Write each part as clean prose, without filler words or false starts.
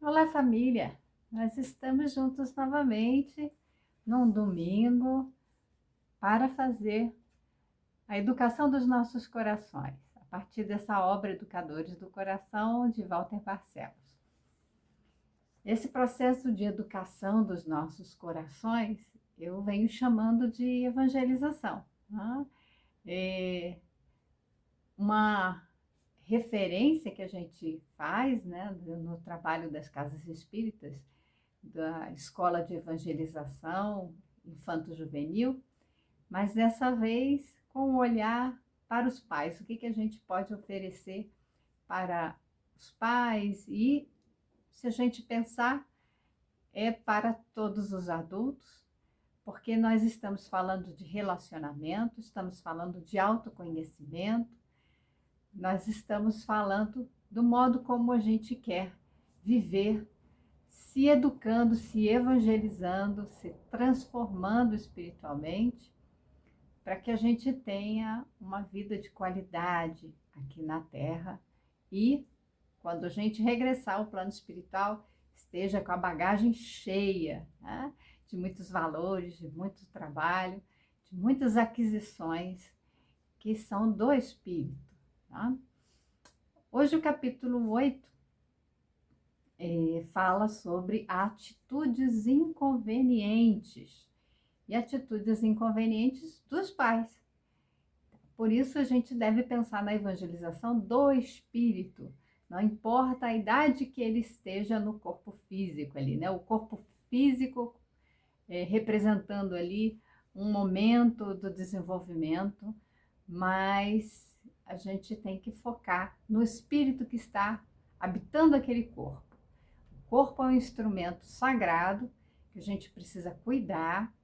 Olá, família! Nós estamos juntos novamente num domingo para fazer a educação dos nossos corações, a partir dessa obra Educadores do Coração, de Walter Barcelos. Esse processo de educação dos nossos corações, eu venho chamando de evangelização. Né? Uma referência que a gente faz, né, no trabalho das casas espíritas, da escola de evangelização infanto-juvenil, mas dessa vez com um olhar para os pais. O que a gente pode oferecer para os pais e, se a gente pensar, é para todos os adultos, porque nós estamos falando de relacionamento, estamos falando de autoconhecimento, nós estamos falando do modo como a gente quer viver, se educando, se evangelizando, se transformando espiritualmente, para que a gente tenha uma vida de qualidade aqui na Terra e, quando a gente regressar ao plano espiritual, esteja com a bagagem cheia, né, de muitos valores, de muito trabalho, de muitas aquisições que são do espírito. Tá? Hoje o capítulo 8 fala sobre atitudes inconvenientes e atitudes inconvenientes dos pais. Por isso a gente deve pensar na evangelização do espírito, não importa a idade que ele esteja no corpo físico ali, né? O corpo físico representando ali um momento do desenvolvimento, mas a gente tem que focar no espírito que está habitando aquele corpo. O corpo é um instrumento sagrado que a gente precisa cuidar,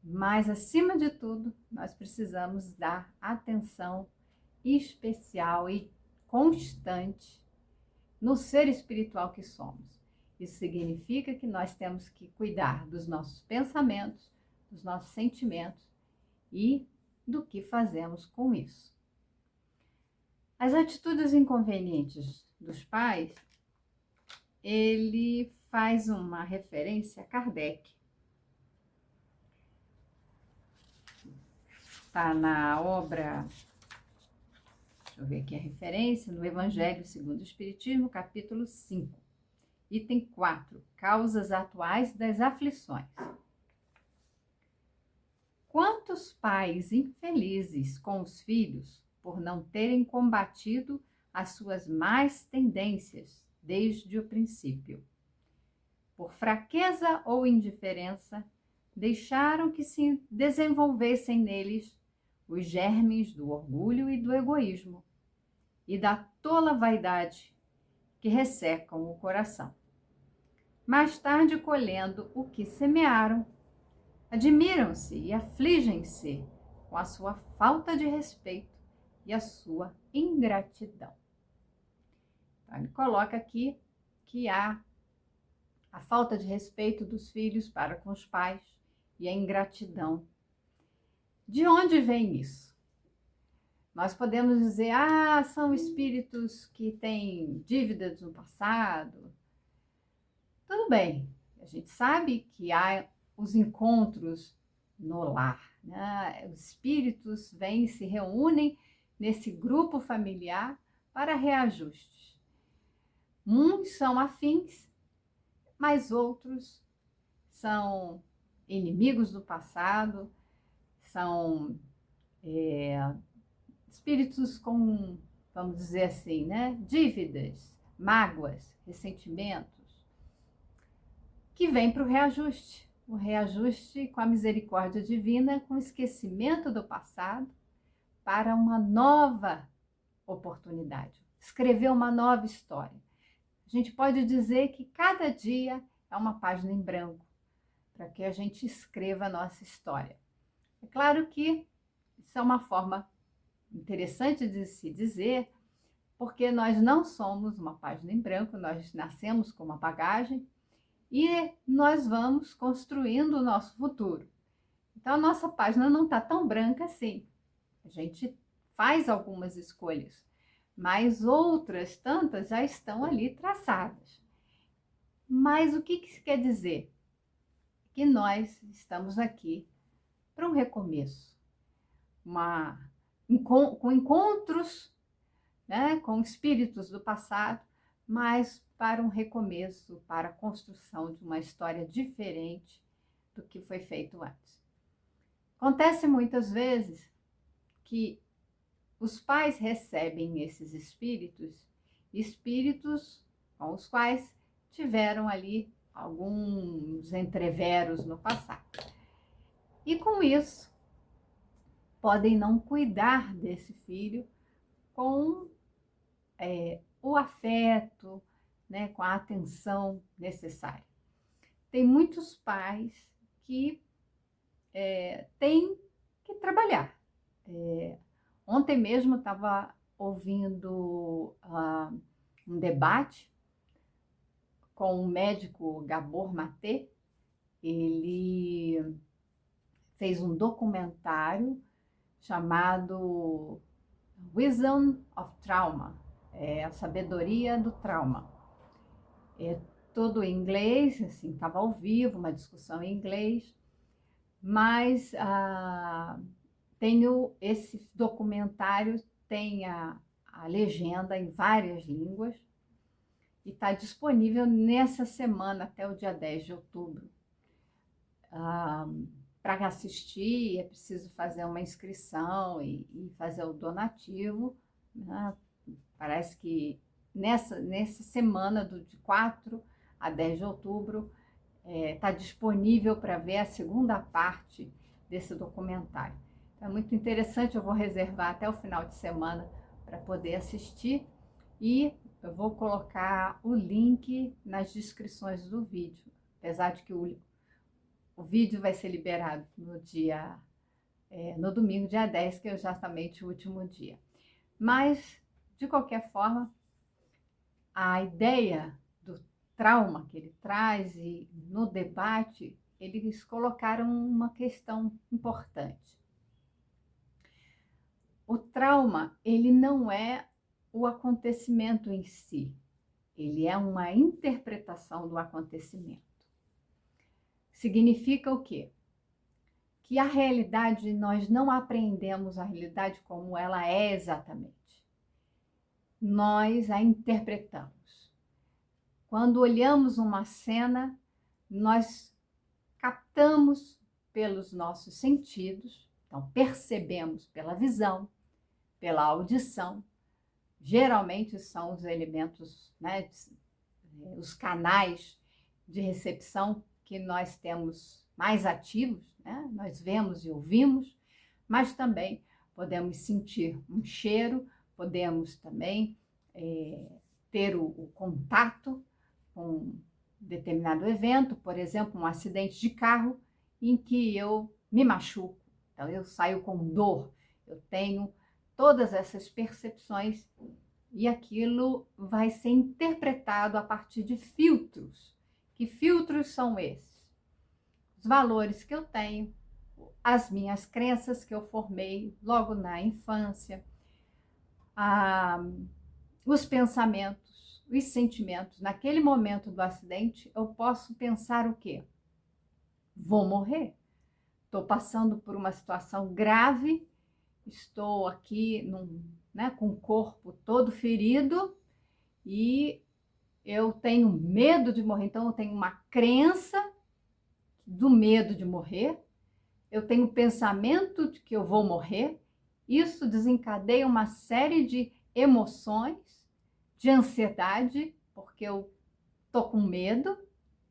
mas, acima de tudo, nós precisamos dar atenção especial e constante no ser espiritual que somos. Isso significa que nós temos que cuidar dos nossos pensamentos, dos nossos sentimentos e do que fazemos com isso. As atitudes inconvenientes dos pais, ele faz uma referência a Kardec. Está na obra, deixa eu ver aqui a referência, no Evangelho segundo o Espiritismo, capítulo 5, item 4, causas atuais das aflições. Quantos pais infelizes com os filhos por não terem combatido as suas más tendências desde o princípio? Por fraqueza ou indiferença, deixaram que se desenvolvessem neles os germes do orgulho e do egoísmo e da tola vaidade que ressecam o coração. Mais tarde, colhendo o que semearam, admiram-se e afligem-se com a sua falta de respeito e a sua ingratidão. Então, ele coloca aqui que há a falta de respeito dos filhos para com os pais e a ingratidão. De onde vem isso? Nós podemos dizer, são espíritos que têm dívidas no passado. Tudo bem, a gente sabe que há os encontros no lar, né? Os espíritos vêm e se reúnem nesse grupo familiar para reajustes. Uns são afins, mas outros são inimigos do passado, são espíritos com, vamos dizer assim, né, dívidas, mágoas, ressentimentos, que vêm para o reajuste com a misericórdia divina, com o esquecimento do passado, para uma nova oportunidade, escrever uma nova história. A gente pode dizer que cada dia é uma página em branco, para que a gente escreva a nossa história. É claro que isso é uma forma interessante de se dizer, porque nós não somos uma página em branco, nós nascemos com uma bagagem e nós vamos construindo o nosso futuro. Então, a nossa página não está tão branca assim. A gente faz algumas escolhas, mas outras tantas já estão ali traçadas. Mas o que isso quer dizer? Que nós estamos aqui para um recomeço, com encontros, né, com espíritos do passado, mas para um recomeço, para a construção de uma história diferente do que foi feito antes. Acontece muitas vezes que os pais recebem esses espíritos, espíritos com os quais tiveram ali alguns entreveros no passado. E com isso, podem não cuidar desse filho com o afeto, né, com a atenção necessária. Tem muitos pais que têm que trabalhar. Ontem mesmo eu estava ouvindo um debate com o médico Gabor Maté. Ele fez um documentário chamado Wisdom of Trauma, a sabedoria do trauma. É todo em inglês, assim, estava ao vivo, uma discussão em inglês, mas esse documentário tem a legenda em várias línguas e está disponível nessa semana até o dia 10 de outubro. Para assistir é preciso fazer uma inscrição e fazer o donativo, né? Parece que nessa semana de 4 a 10 de outubro está disponível para ver a segunda parte desse documentário. Então, é muito interessante, eu vou reservar até o final de semana para poder assistir e eu vou colocar o link nas descrições do vídeo, apesar de que o vídeo vai ser liberado no domingo, dia 10, que é exatamente o último dia. Mas, de qualquer forma, a ideia do trauma que ele traz e no debate, eles colocaram uma questão importante. O trauma, ele não é o acontecimento em si, ele é uma interpretação do acontecimento. Significa o quê? Que a realidade, nós não aprendemos a realidade como ela é exatamente. Nós a interpretamos. Quando olhamos uma cena, nós captamos pelos nossos sentidos, então percebemos pela visão, pela audição, geralmente são os elementos, né, os canais de recepção que nós temos mais ativos, né? Nós vemos e ouvimos, mas também podemos sentir um cheiro, podemos também ter o contato com um determinado evento, por exemplo, um acidente de carro em que eu me machuco, então eu saio com dor, eu tenho todas essas percepções e aquilo vai ser interpretado a partir de filtros. Que filtros são esses? Os valores que eu tenho, as minhas crenças que eu formei logo na infância, os pensamentos, os sentimentos. Naquele momento do acidente, eu posso pensar o quê? Vou morrer. Estou passando por uma situação grave, estou aqui com o corpo todo ferido e eu tenho medo de morrer. Então, eu tenho uma crença do medo de morrer, eu tenho pensamento de que eu vou morrer. Isso desencadeia uma série de emoções, de ansiedade, porque eu tô com medo.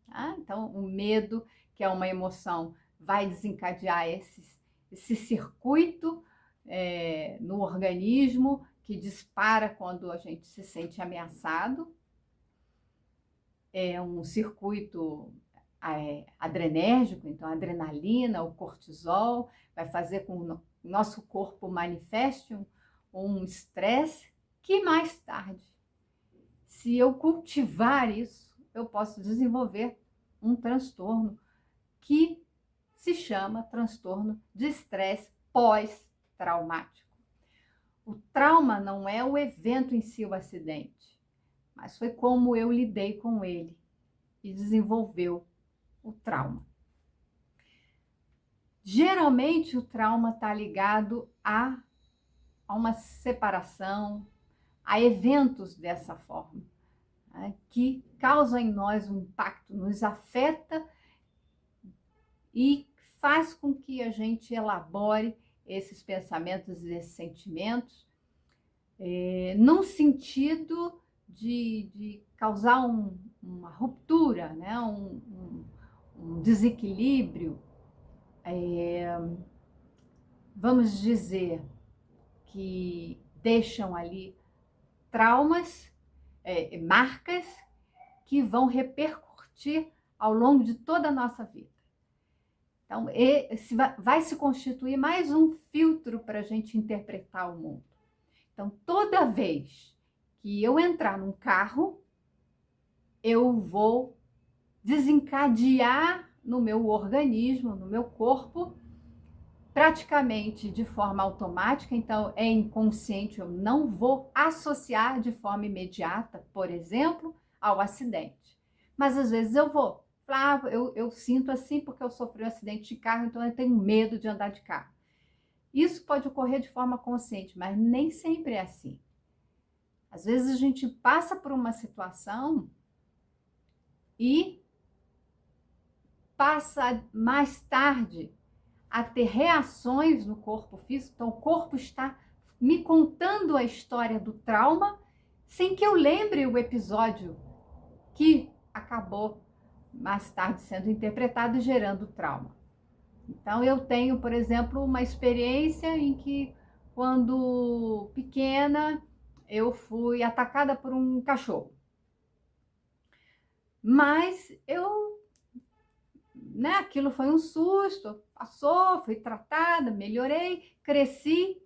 Tá? Então, o medo, que é uma emoção, vai desencadear esse circuito no organismo que dispara quando a gente se sente ameaçado. É um circuito adrenérgico, então a adrenalina, o cortisol, vai fazer com que o nosso corpo manifeste um estresse que mais tarde, se eu cultivar isso, eu posso desenvolver um transtorno que se chama transtorno de estresse pós-traumático. O trauma não é o evento em si, o acidente, mas foi como eu lidei com ele. e desenvolveu o trauma. Geralmente o trauma está ligado a uma separação, a eventos dessa forma, né, que causam em nós um impacto, nos afeta e faz com que a gente elabore esses pensamentos e esses sentimentos, num sentido de causar uma ruptura, né, um desequilíbrio, vamos dizer, que deixam ali traumas, marcas que vão repercutir ao longo de toda a nossa vida. Então, vai se constituir mais um filtro para a gente interpretar o mundo. Então, toda vez que eu entrar num carro, eu vou desencadear no meu organismo, no meu corpo, praticamente de forma automática, então é inconsciente, eu não vou associar de forma imediata, por exemplo, ao acidente. Mas às vezes eu vou. Eu sinto assim porque eu sofri um acidente de carro, então eu tenho medo de andar de carro. Isso pode ocorrer de forma consciente, mas nem sempre é assim. Às vezes a gente passa por uma situação e passa mais tarde a ter reações no corpo físico. Então, o corpo está me contando a história do trauma sem que eu lembre o episódio que acabou mais tarde sendo interpretado e gerando trauma. Então, eu tenho, por exemplo, uma experiência em que, quando pequena, eu fui atacada por um cachorro. Mas aquilo foi um susto, passou, fui tratada, melhorei, cresci,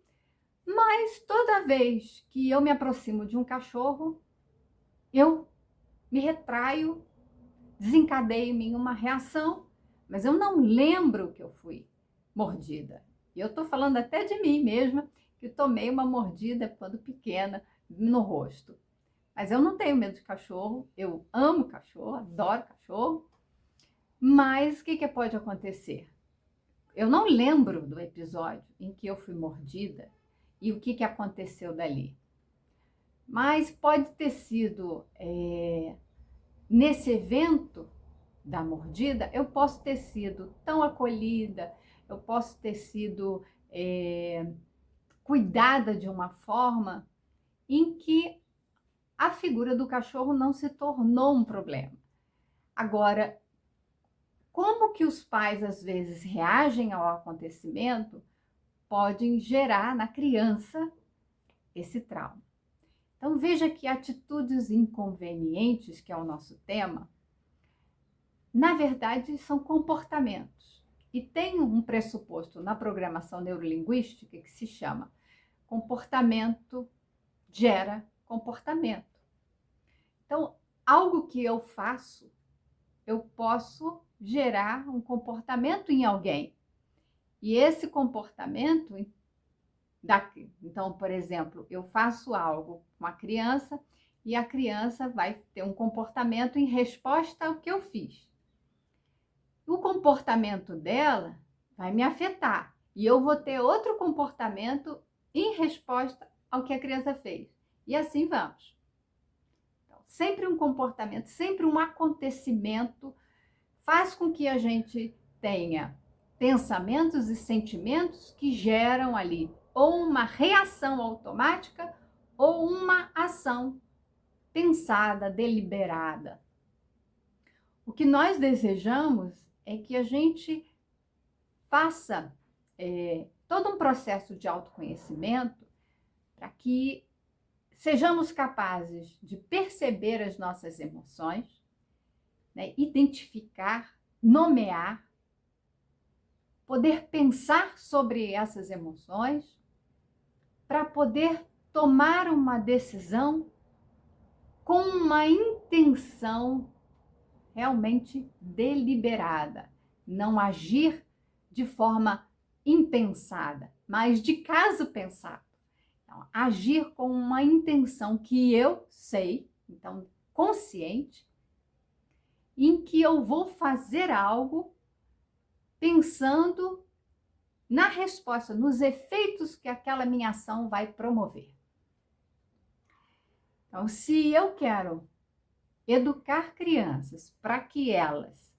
mas toda vez que eu me aproximo de um cachorro, eu me retraio, desencadeio em mim uma reação, mas eu não lembro que eu fui mordida. E eu estou falando até de mim mesma, que tomei uma mordida quando pequena no rosto. Mas eu não tenho medo de cachorro, eu amo cachorro, adoro cachorro. Mas o que pode acontecer? Eu não lembro do episódio em que eu fui mordida e o que aconteceu dali. Mas pode ter sido nesse evento da mordida, eu posso ter sido tão acolhida, eu posso ter sido cuidada de uma forma em que a figura do cachorro não se tornou um problema. Agora, como que os pais às vezes reagem ao acontecimento podem gerar na criança esse trauma. Então veja que atitudes inconvenientes, que é o nosso tema, na verdade são comportamentos. E tem um pressuposto na programação neurolinguística que se chama comportamento gera comportamento. Então, algo que eu faço, eu posso gerar um comportamento em alguém. E esse comportamento, então, por exemplo, eu faço algo com a criança e a criança vai ter um comportamento em resposta ao que eu fiz. O comportamento dela vai me afetar e eu vou ter outro comportamento em resposta ao que a criança fez. E assim vamos. Então, sempre um comportamento, sempre um acontecimento faz com que a gente tenha pensamentos e sentimentos que geram ali ou uma reação automática ou uma ação pensada, deliberada. O que nós desejamos é que a gente faça todo um processo de autoconhecimento para que sejamos capazes de perceber as nossas emoções, né, identificar, nomear, poder pensar sobre essas emoções, para poder tomar uma decisão com uma intenção realmente deliberada, não agir de forma impensada, mas de caso pensado. Então, agir com uma intenção que eu sei, então consciente, em que eu vou fazer algo pensando na resposta, nos efeitos que aquela minha ação vai promover. Então, se eu quero educar crianças para que elas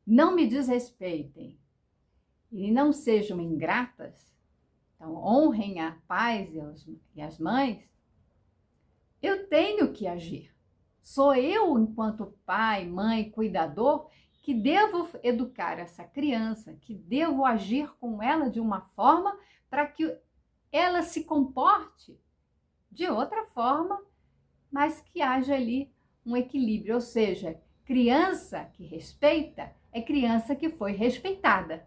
não me desrespeitem e não sejam ingratas, então honrem a pais e as mães, eu tenho que agir. Sou eu, enquanto pai, mãe, cuidador, que devo educar essa criança, que devo agir com ela de uma forma para que ela se comporte de outra forma, mas que haja ali um equilíbrio. Ou seja, criança que respeita é criança que foi respeitada.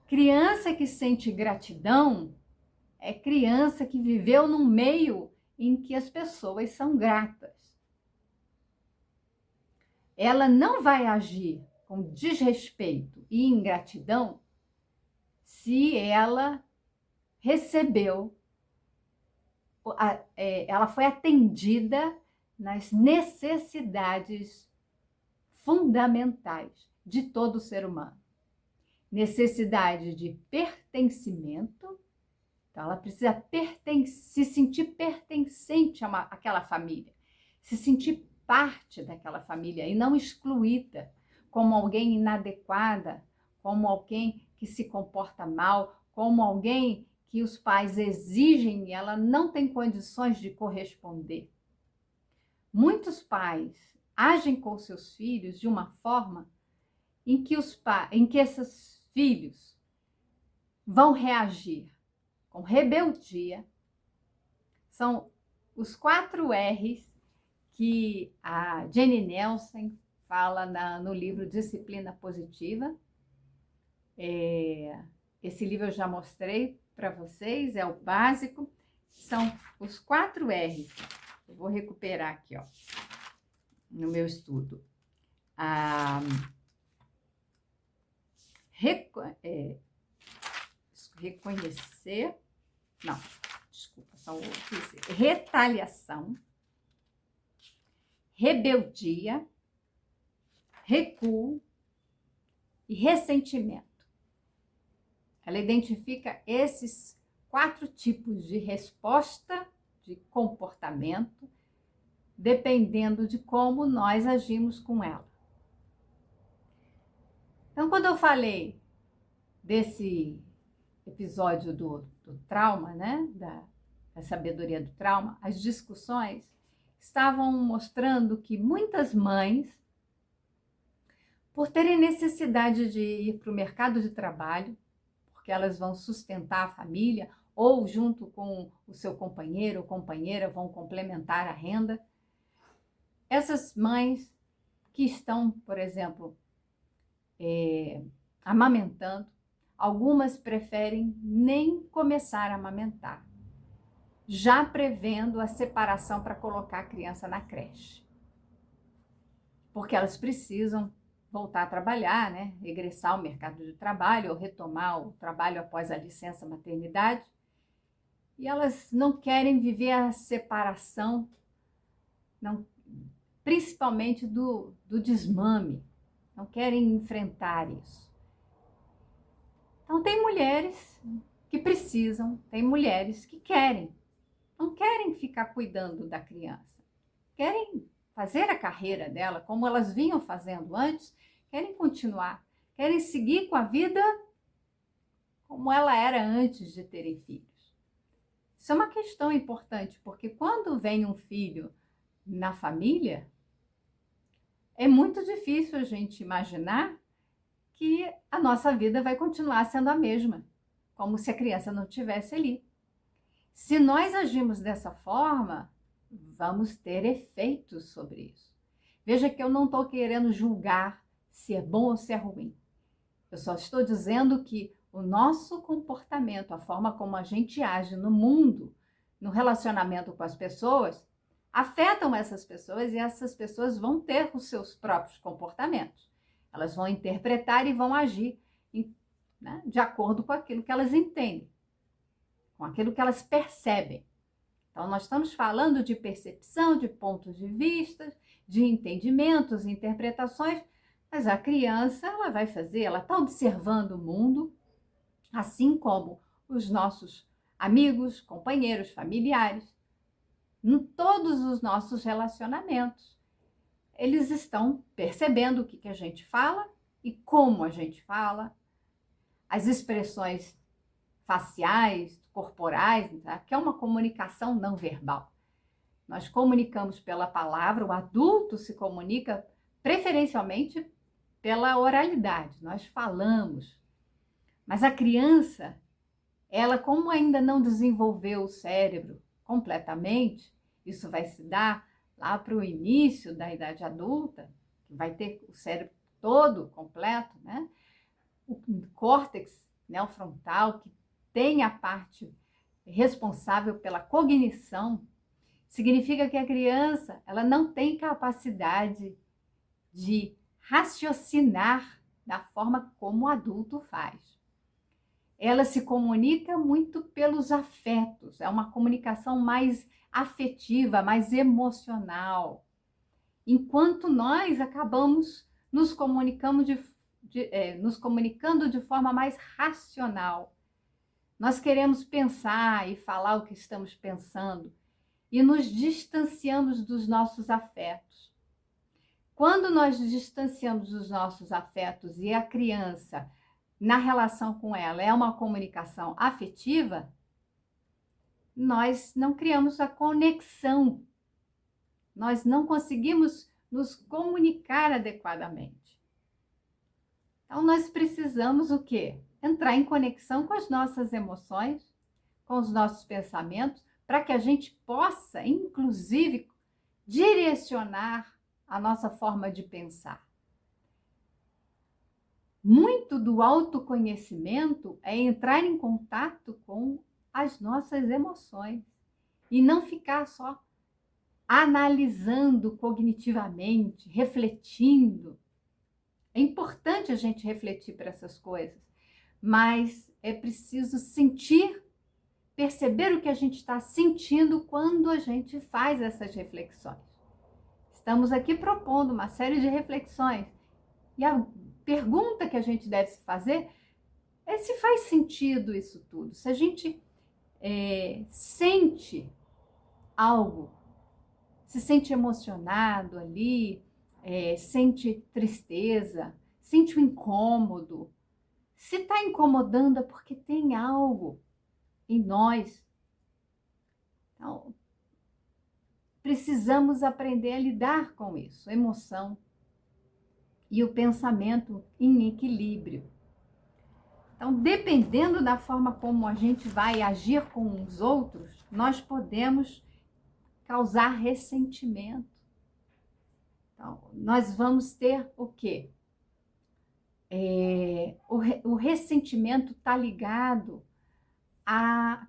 Criança que sente gratidão é criança que viveu num meio em que as pessoas são gratas. Ela não vai agir com desrespeito e ingratidão se ela recebeu, ela foi atendida nas necessidades fundamentais de todo ser humano. Necessidade de pertencimento, então ela precisa se sentir pertencente àquela família, se sentir parte daquela família e não excluída como alguém inadequada, como alguém que se comporta mal, como alguém que os pais exigem e ela não tem condições de corresponder. Muitos pais agem com seus filhos de uma forma em que esses filhos vão reagir com rebeldia. São os 4 R's que a Jenny Nelson fala no livro Disciplina Positiva. Esse livro eu já mostrei para vocês, é o básico. São os 4 R's. Eu vou recuperar aqui, ó, no meu estudo. Reconhecer, não, desculpa, são outros. Retaliação, rebeldia, recuo e ressentimento. Ela identifica esses 4 tipos de resposta, de comportamento, dependendo de como nós agimos com ela. Então, quando eu falei desse episódio do trauma, né, da sabedoria do trauma, as discussões estavam mostrando que muitas mães, por terem necessidade de ir para o mercado de trabalho, porque elas vão sustentar a família, ou junto com o seu companheiro ou companheira vão complementar a renda, essas mães que estão, por exemplo, amamentando, algumas preferem nem começar a amamentar, já prevendo a separação para colocar a criança na creche. Porque elas precisam voltar a trabalhar, né? Regressar ao mercado de trabalho ou retomar o trabalho após a licença maternidade. E elas não querem viver a separação, não, principalmente do desmame, não querem enfrentar isso. Então, tem mulheres que precisam, tem mulheres que querem, não querem ficar cuidando da criança, querem fazer a carreira dela como elas vinham fazendo antes, querem continuar, querem seguir com a vida como ela era antes de terem filhos. Isso é uma questão importante, porque quando vem um filho na família, é muito difícil a gente imaginar que a nossa vida vai continuar sendo a mesma, como se a criança não estivesse ali. Se nós agimos dessa forma, vamos ter efeitos sobre isso. Veja que eu não estou querendo julgar se é bom ou se é ruim. Eu só estou dizendo que o nosso comportamento, a forma como a gente age no mundo, no relacionamento com as pessoas, afetam essas pessoas e essas pessoas vão ter os seus próprios comportamentos. Elas vão interpretar e vão agir né, de acordo com aquilo que elas entendem, com aquilo que elas percebem. Então, nós estamos falando de percepção, de pontos de vista, de entendimentos, interpretações, mas a criança, ela vai fazer, ela está observando o mundo, assim como os nossos amigos, companheiros, familiares, em todos os nossos relacionamentos. Eles estão percebendo o que a gente fala e como a gente fala, as expressões faciais, corporais, tá? Que é uma comunicação não verbal. Nós comunicamos pela palavra, o adulto se comunica preferencialmente pela oralidade, nós falamos. Mas a criança, ela, como ainda não desenvolveu o cérebro completamente, isso vai se dar lá para o início da idade adulta, que vai ter o cérebro todo completo, né? O córtex neofrontal, que tem a parte responsável pela cognição, significa que a criança, ela não tem capacidade de raciocinar da forma como o adulto faz. Ela se comunica muito pelos afetos, é uma comunicação mais afetiva, mais emocional. Enquanto nós acabamos nos comunicando de forma mais racional. Nós queremos pensar e falar o que estamos pensando e nos distanciamos dos nossos afetos. Quando nós distanciamos dos nossos afetos e a criança, na relação com ela, é uma comunicação afetiva, nós não criamos a conexão, nós não conseguimos nos comunicar adequadamente. Então, nós precisamos o quê? Entrar em conexão com as nossas emoções, com os nossos pensamentos, para que a gente possa, inclusive, direcionar a nossa forma de pensar. Muito do autoconhecimento é entrar em contato com as nossas emoções e não ficar só analisando cognitivamente, refletindo. É importante a gente refletir para essas coisas, mas é preciso sentir, perceber o que a gente está sentindo quando a gente faz essas reflexões. Estamos aqui propondo uma série de reflexões e a pergunta que a gente deve se fazer é se faz sentido isso tudo, se a gente sente algo, se sente emocionado ali, sente tristeza, sente o incômodo. Se está incomodando é porque tem algo em nós. Então, precisamos aprender a lidar com isso, a emoção e o pensamento em equilíbrio. Então, dependendo da forma como a gente vai agir com os outros, nós podemos causar ressentimento. Então, nós vamos ter o quê? O ressentimento está ligado a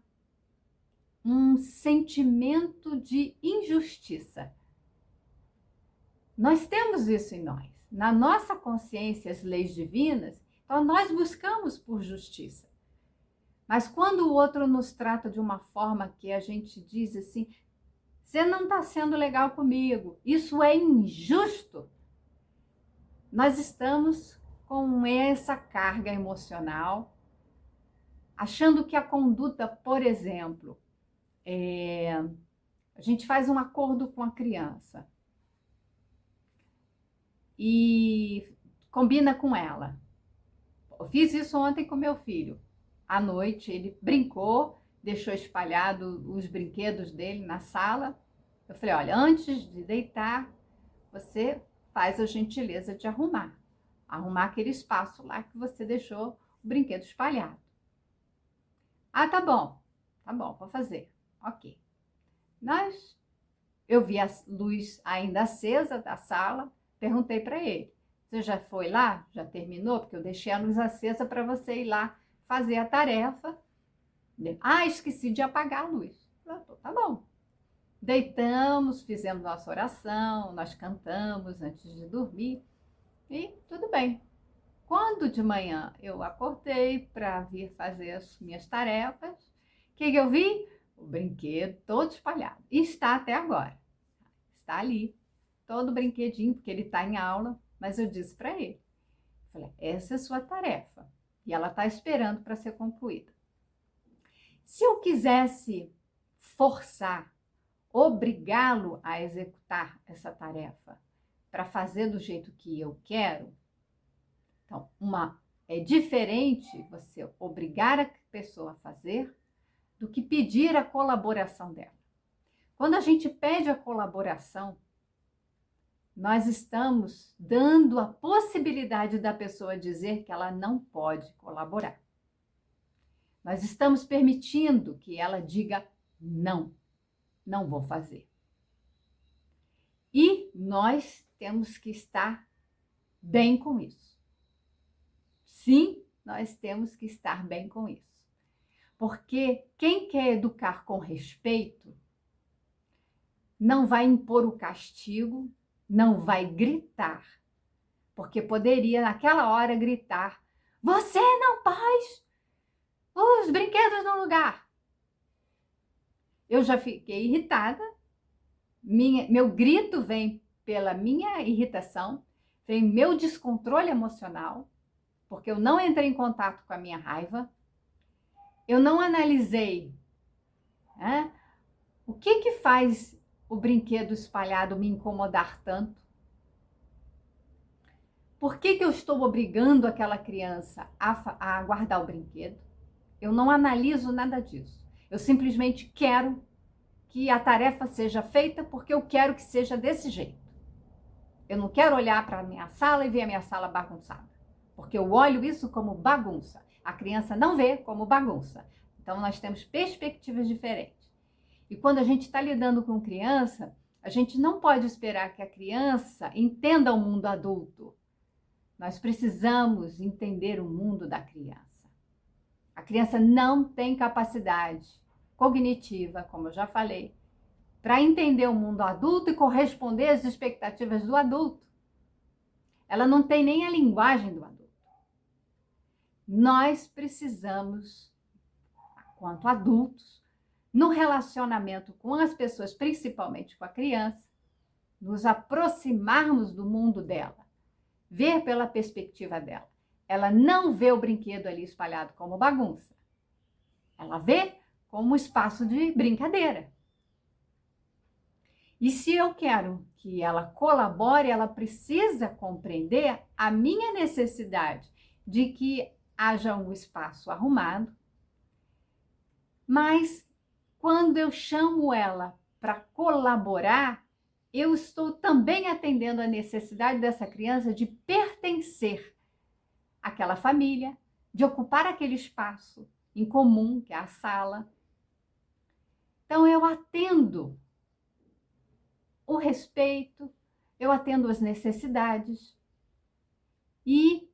um sentimento de injustiça. Nós temos isso em nós. Na nossa consciência, as leis divinas, então nós buscamos por justiça. Mas quando o outro nos trata de uma forma que a gente diz assim, você não está sendo legal comigo, isso é injusto, nós estamos com essa carga emocional, achando que a conduta, por exemplo, a gente faz um acordo com a criança e combina com ela. Eu fiz isso ontem com meu filho. À noite ele brincou, deixou espalhado os brinquedos dele na sala. Eu falei, olha, antes de deitar, você faz a gentileza de arrumar aquele espaço lá que você deixou o brinquedo espalhado. Ah, tá bom, vou fazer. Ok. Eu vi a luz ainda acesa da sala, perguntei para ele, você já foi lá? Já terminou? Porque eu deixei a luz acesa para você ir lá fazer a tarefa. Ah, esqueci de apagar a luz. Tá bom. Deitamos, fizemos nossa oração, nós cantamos antes de dormir e tudo bem. Quando de manhã eu acordei para vir fazer as minhas tarefas, o que eu vi? O brinquedo todo espalhado. E está até agora. Está ali, todo brinquedinho, porque ele está em aula, mas eu disse para ele, falei, essa é a sua tarefa, e ela está esperando para ser concluída. Se eu quisesse forçar, obrigá-lo a executar essa tarefa para fazer do jeito que eu quero, então, é diferente você obrigar a pessoa a fazer do que pedir a colaboração dela. Quando a gente pede a colaboração, nós estamos dando a possibilidade da pessoa dizer que ela não pode colaborar. Nós estamos permitindo que ela diga não, não vou fazer. E nós temos que estar bem com isso. Sim, nós temos que estar bem com isso. Porque quem quer educar com respeito não vai impor o castigo, não vai gritar. Porque poderia, naquela hora, gritar: você não pôs os brinquedos no lugar. Eu já fiquei irritada. Meu grito vem pela minha irritação, vem meu descontrole emocional, porque eu não entrei em contato com a minha raiva, eu não analisei, né, o que faz o brinquedo espalhado me incomodar tanto. Por que eu estou obrigando aquela criança a guardar o brinquedo? Eu não analiso nada disso. Eu simplesmente quero que a tarefa seja feita porque eu quero que seja desse jeito. Eu não quero olhar para a minha sala e ver a minha sala bagunçada, porque eu olho isso como bagunça. A criança não vê como bagunça. Então, nós temos perspectivas diferentes. E quando a gente está lidando com criança, a gente não pode esperar que a criança entenda o mundo adulto. Nós precisamos entender o mundo da criança. A criança não tem capacidade cognitiva, como eu já falei, para entender o mundo adulto e corresponder às expectativas do adulto. Ela não tem nem a linguagem do adulto. Nós precisamos, quanto adultos, no relacionamento com as pessoas, principalmente com a criança, nos aproximarmos do mundo dela, ver pela perspectiva dela. Ela não vê o brinquedo ali espalhado como bagunça. Ela vê como um espaço de brincadeira. E se eu quero que ela colabore, ela precisa compreender a minha necessidade de que haja um espaço arrumado. Mas quando eu chamo ela para colaborar, eu estou também atendendo a necessidade dessa criança de pertencer àquela família, de ocupar aquele espaço em comum, que é a sala. Então, eu atendo o respeito, eu atendo as necessidades. E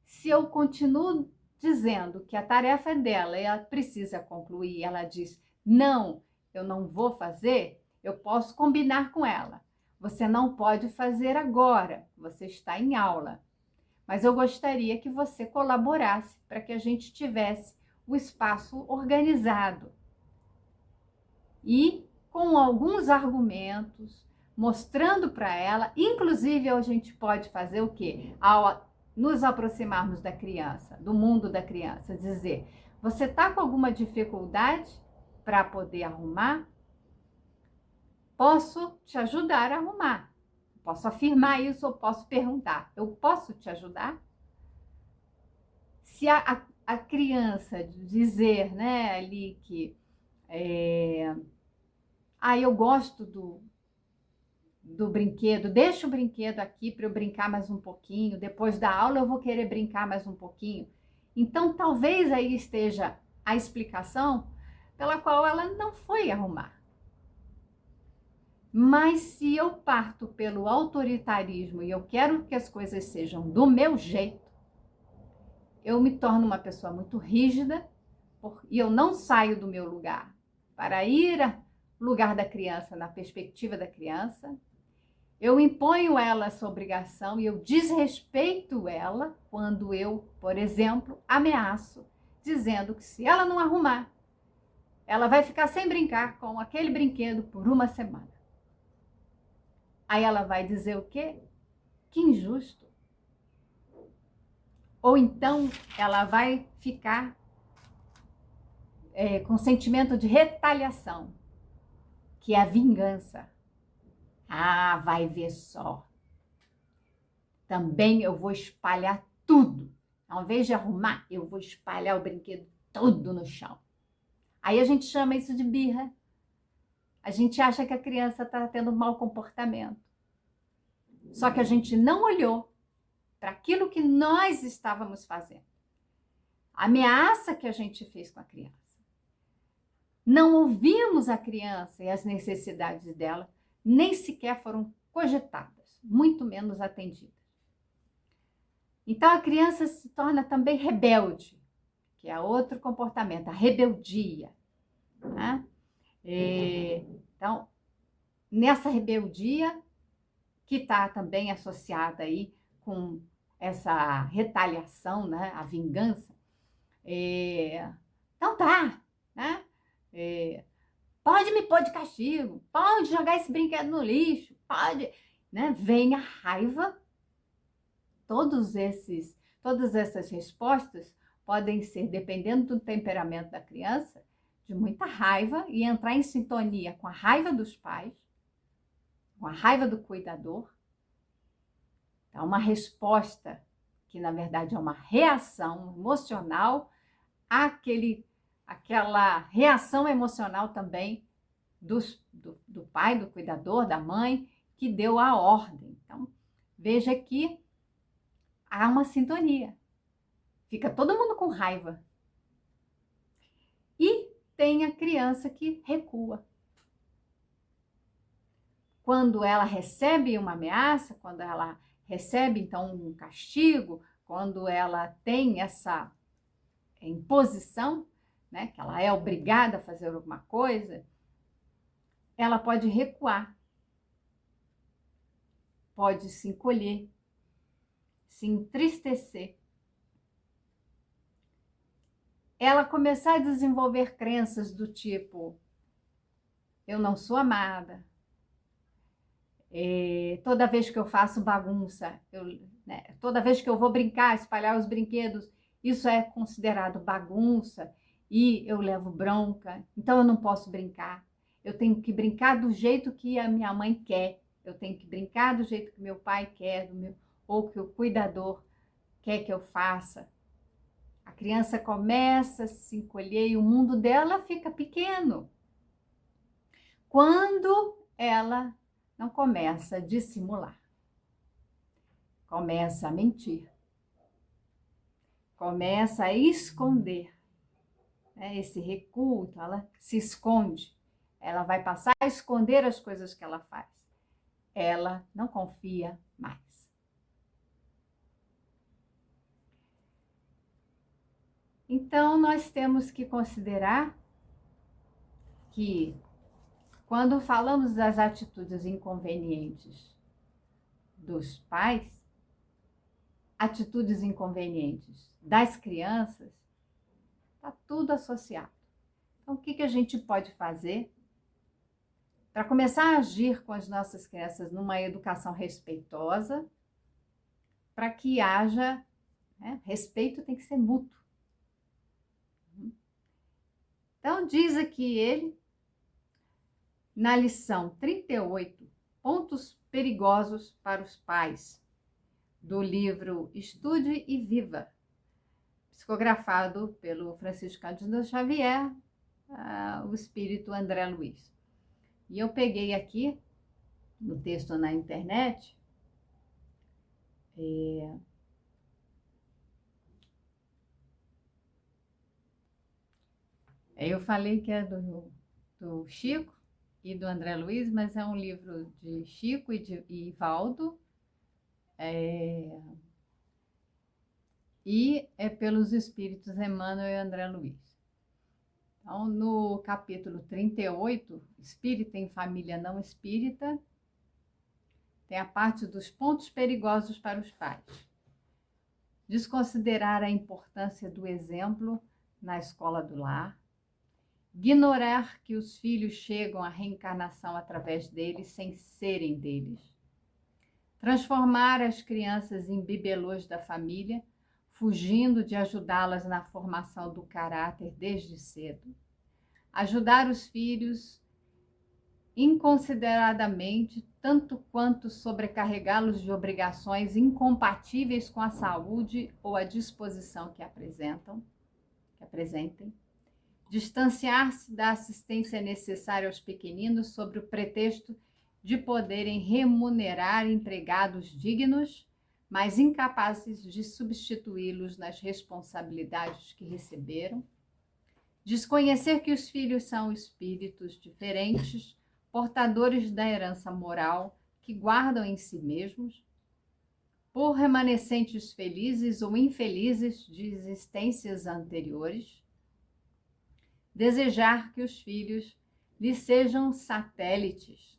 se eu continuo dizendo que a tarefa é dela, ela precisa concluir, ela diz, não, eu não vou fazer, eu posso combinar com ela. Você não pode fazer agora, você está em aula. Mas eu gostaria que você colaborasse para que a gente tivesse o espaço organizado. E com alguns argumentos, mostrando para ela, inclusive a gente pode fazer o quê? Ao nos aproximarmos da criança, do mundo da criança, dizer, você está com alguma dificuldade para poder arrumar? Posso te ajudar a arrumar. Posso afirmar isso ou posso perguntar, eu posso te ajudar? Se a criança dizer, né, ali que eu gosto do brinquedo, deixa o brinquedo aqui para eu brincar mais um pouquinho, depois da aula eu vou querer brincar mais um pouquinho. Então, talvez aí esteja a explicação pela qual ela não foi arrumar. Mas se eu parto pelo autoritarismo e eu quero que as coisas sejam do meu jeito, eu me torno uma pessoa muito rígida e eu não saio do meu lugar para ir ao lugar da criança, na perspectiva da criança. Eu imponho ela essa obrigação e eu desrespeito ela quando eu, por exemplo, ameaço, dizendo que se ela não arrumar, ela vai ficar sem brincar com aquele brinquedo por uma semana. Aí ela vai dizer o quê? Que injusto. Ou então ela vai ficar com sentimento de retaliação, que é a vingança. Ah, vai ver só. Também eu vou espalhar tudo. Ao invés de arrumar, eu vou espalhar o brinquedo todo no chão. Aí a gente chama isso de birra. A gente acha que a criança está tendo um mau comportamento. Só que a gente não olhou para aquilo que nós estávamos fazendo. A ameaça que a gente fez com a criança. Não ouvimos a criança e as necessidades dela, nem sequer foram cogitadas, muito menos atendidas. Então a criança se torna também rebelde, que é outro comportamento, a rebeldia. Né? Então, nessa rebeldia, que está também associada aí com essa retaliação, né? A vingança, então tá, né? Pode me pôr de castigo, pode jogar esse brinquedo no lixo, pode, né? Vem a raiva. Todas essas respostas podem ser, dependendo do temperamento da criança, de muita raiva e entrar em sintonia com a raiva dos pais, com a raiva do cuidador. Então, uma resposta que, na verdade, é uma reação emocional àquela reação emocional também do pai, do cuidador, da mãe, que deu a ordem. Então, veja que há uma sintonia. Fica todo mundo com raiva. E tem a criança que recua. Quando ela recebe uma ameaça, quando ela recebe, então, um castigo, quando ela tem essa imposição, né, que ela é obrigada a fazer alguma coisa, ela pode recuar, pode se encolher, se entristecer. Ela começar a desenvolver crenças do tipo: eu não sou amada, toda vez que eu faço bagunça, toda vez que eu vou brincar, espalhar os brinquedos, isso é considerado bagunça e eu levo bronca, então eu não posso brincar. Eu tenho que brincar do jeito que a minha mãe quer, eu tenho que brincar do jeito que meu pai quer, ou que o cuidador quer que eu faça. A criança começa a se encolher e o mundo dela fica pequeno. Quando ela não começa a dissimular, começa a mentir, começa a esconder, né? Esse recuo, então ela se esconde, ela vai passar a esconder as coisas que ela faz, ela não confia mais. Então, nós temos que considerar que, quando falamos das atitudes inconvenientes dos pais, atitudes inconvenientes das crianças, está tudo associado. Então, o que a gente pode fazer para começar a agir com as nossas crianças numa educação respeitosa, para que haja, né, respeito tem que ser mútuo. Então, diz aqui ele, na lição 38, pontos perigosos para os pais, do livro Estude e Viva, psicografado pelo Francisco Cândido Xavier, o espírito André Luiz. E eu peguei aqui, no texto na internet, eu falei que é do Chico e do André Luiz, mas é um livro de Chico e Valdo, e é pelos espíritos Emmanuel e André Luiz. Então, no capítulo 38, Espírita em Família Não Espírita, tem a parte dos pontos perigosos para os pais. Desconsiderar a importância do exemplo na escola do lar, ignorar que os filhos chegam à reencarnação através deles sem serem deles, transformar as crianças em bibelôs da família, fugindo de ajudá-las na formação do caráter desde cedo. Ajudar os filhos inconsideradamente, tanto quanto sobrecarregá-los de obrigações incompatíveis com a saúde ou a disposição que apresentem. Distanciar-se da assistência necessária aos pequeninos sob o pretexto de poderem remunerar empregados dignos, mas incapazes de substituí-los nas responsabilidades que receberam. Desconhecer que os filhos são espíritos diferentes, portadores da herança moral que guardam em si mesmos, por remanescentes felizes ou infelizes de existências anteriores. Desejar que os filhos lhes sejam satélites,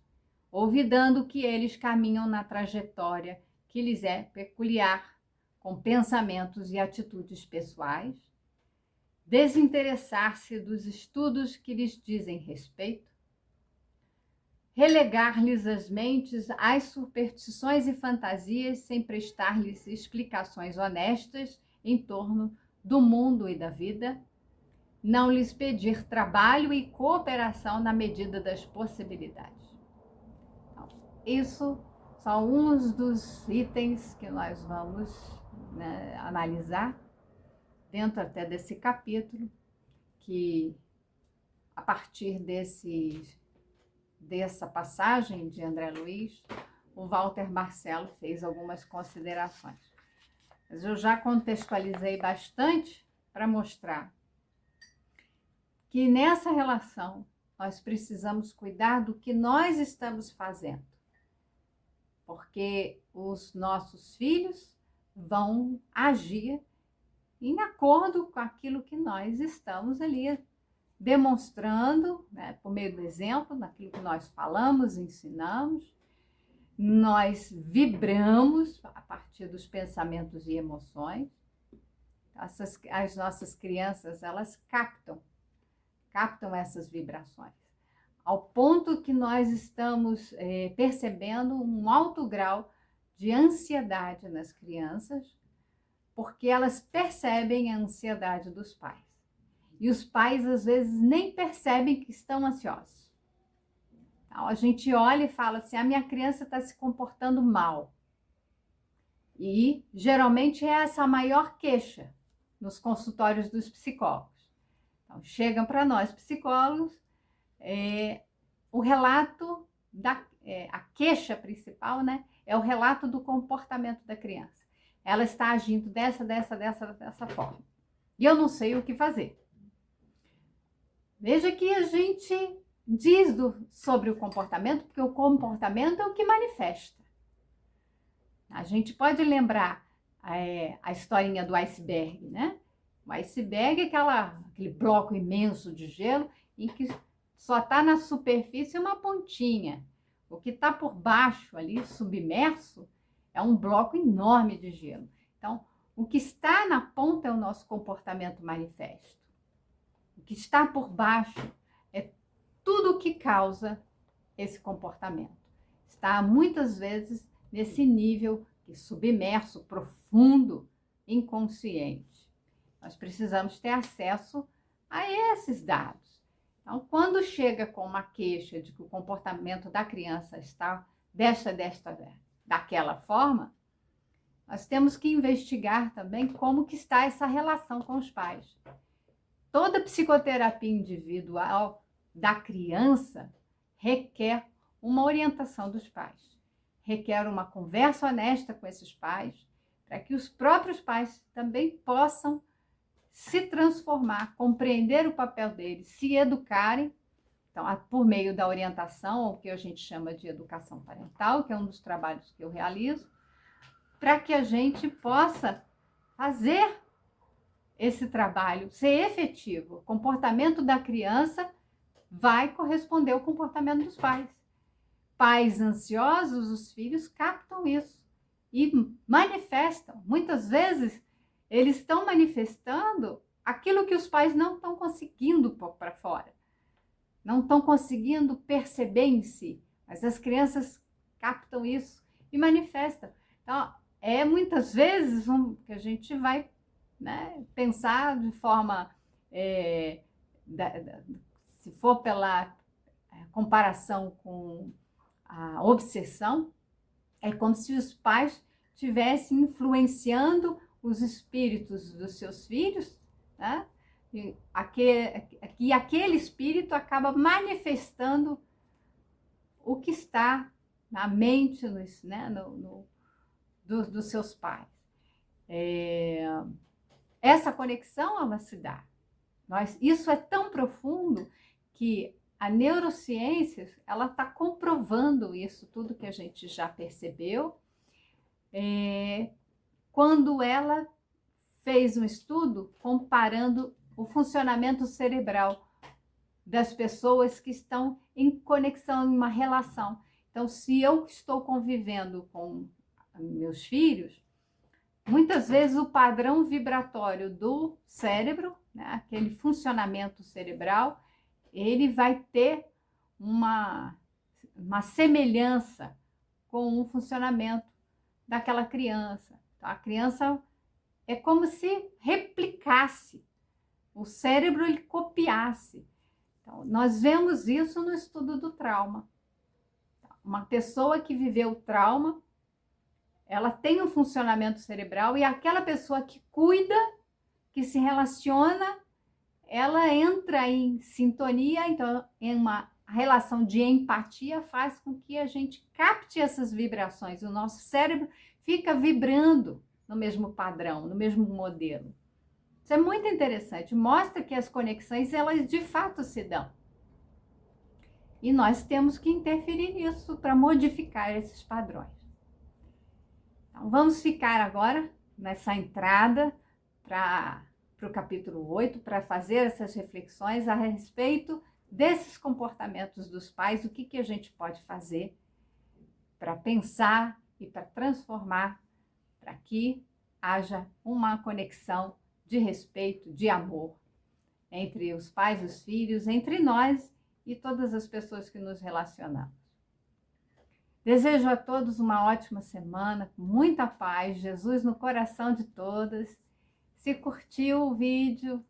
olvidando que eles caminham na trajetória que lhes é peculiar, com pensamentos e atitudes pessoais. Desinteressar-se dos estudos que lhes dizem respeito. Relegar-lhes as mentes às superstições e fantasias sem prestar-lhes explicações honestas em torno do mundo e da vida. Não lhes pedir trabalho e cooperação na medida das possibilidades. Então, isso são alguns dos itens que nós vamos, analisar dentro até desse capítulo, que a partir dessa passagem de André Luiz, o Walter Marcelo fez algumas considerações. Mas eu já contextualizei bastante para mostrar que nessa relação nós precisamos cuidar do que nós estamos fazendo, porque os nossos filhos vão agir em acordo com aquilo que nós estamos ali demonstrando, por meio do exemplo, naquilo que nós falamos, ensinamos, nós vibramos a partir dos pensamentos e emoções. As nossas crianças, elas captam essas vibrações, ao ponto que nós estamos percebendo um alto grau de ansiedade nas crianças, porque elas percebem a ansiedade dos pais. E os pais, às vezes, nem percebem que estão ansiosos. Então, a gente olha e fala assim, a minha criança está se comportando mal. E, geralmente, é essa a maior queixa nos consultórios dos psicólogos. Então, chegam para nós, psicólogos, o relato, a queixa principal, é o relato do comportamento da criança. Ela está agindo dessa forma. E eu não sei o que fazer. Veja que a gente diz sobre o comportamento, porque o comportamento é o que manifesta. A gente pode lembrar a historinha do iceberg, O iceberg é aquele bloco imenso de gelo em que só está na superfície uma pontinha. O que está por baixo ali, submerso, é um bloco enorme de gelo. Então, o que está na ponta é o nosso comportamento manifesto. O que está por baixo é tudo o que causa esse comportamento. Está muitas vezes nesse nível submerso, profundo, inconsciente. Nós precisamos ter acesso a esses dados. Então, quando chega com uma queixa de que o comportamento da criança está daquela forma, nós temos que investigar também como que está essa relação com os pais. Toda psicoterapia individual da criança requer uma orientação dos pais, requer uma conversa honesta com esses pais, para que os próprios pais também possam se transformar, compreender o papel deles, se educarem, então, por meio da orientação, o que a gente chama de educação parental, que é um dos trabalhos que eu realizo, para que a gente possa fazer esse trabalho ser efetivo. O comportamento da criança vai corresponder ao comportamento dos pais. Pais ansiosos, os filhos captam isso e manifestam. Muitas vezes, eles estão manifestando aquilo que os pais não estão conseguindo pôr para fora. Não estão conseguindo perceber em si. Mas as crianças captam isso e manifesta. Então, muitas vezes que a gente vai, né, pensar de forma, se for pela comparação com a obsessão, é como se os pais estivessem influenciando os espíritos dos seus filhos, né? E aquele espírito acaba manifestando o que está na mente, né, dos seus pais. Essa conexão ela se dá. Isso é tão profundo que a neurociência ela está comprovando isso tudo que a gente já percebeu, quando ela fez um estudo comparando o funcionamento cerebral das pessoas que estão em conexão, em uma relação. Então, se eu estou convivendo com meus filhos, muitas vezes o padrão vibratório do cérebro, né, aquele funcionamento cerebral, ele vai ter uma semelhança com o funcionamento daquela criança. Então, a criança é como se replicasse, o cérebro ele copiasse. Então, nós vemos isso no estudo do trauma. Uma pessoa que viveu trauma, ela tem um funcionamento cerebral e aquela pessoa que cuida, que se relaciona, ela entra em sintonia, então em uma relação de empatia faz com que a gente capte essas vibrações. O nosso cérebro fica vibrando no mesmo padrão, no mesmo modelo. Isso é muito interessante, mostra que as conexões, elas de fato se dão. E nós temos que interferir nisso para modificar esses padrões. Então, vamos ficar agora nessa entrada para o capítulo 8, para fazer essas reflexões a respeito desses comportamentos dos pais, o que a gente pode fazer para pensar e para transformar, para que haja uma conexão de respeito, de amor entre os pais e os filhos, entre nós e todas as pessoas que nos relacionamos. Desejo a todos uma ótima semana, com muita paz, Jesus no coração de todas. Se curtiu o vídeo,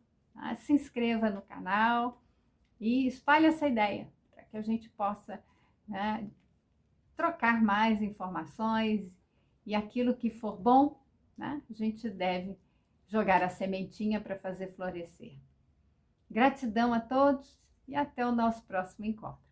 se inscreva no canal e espalhe essa ideia, para que a gente possa, né, trocar mais informações e aquilo que for bom, né, a gente deve jogar a sementinha para fazer florescer. Gratidão a todos e até o nosso próximo encontro.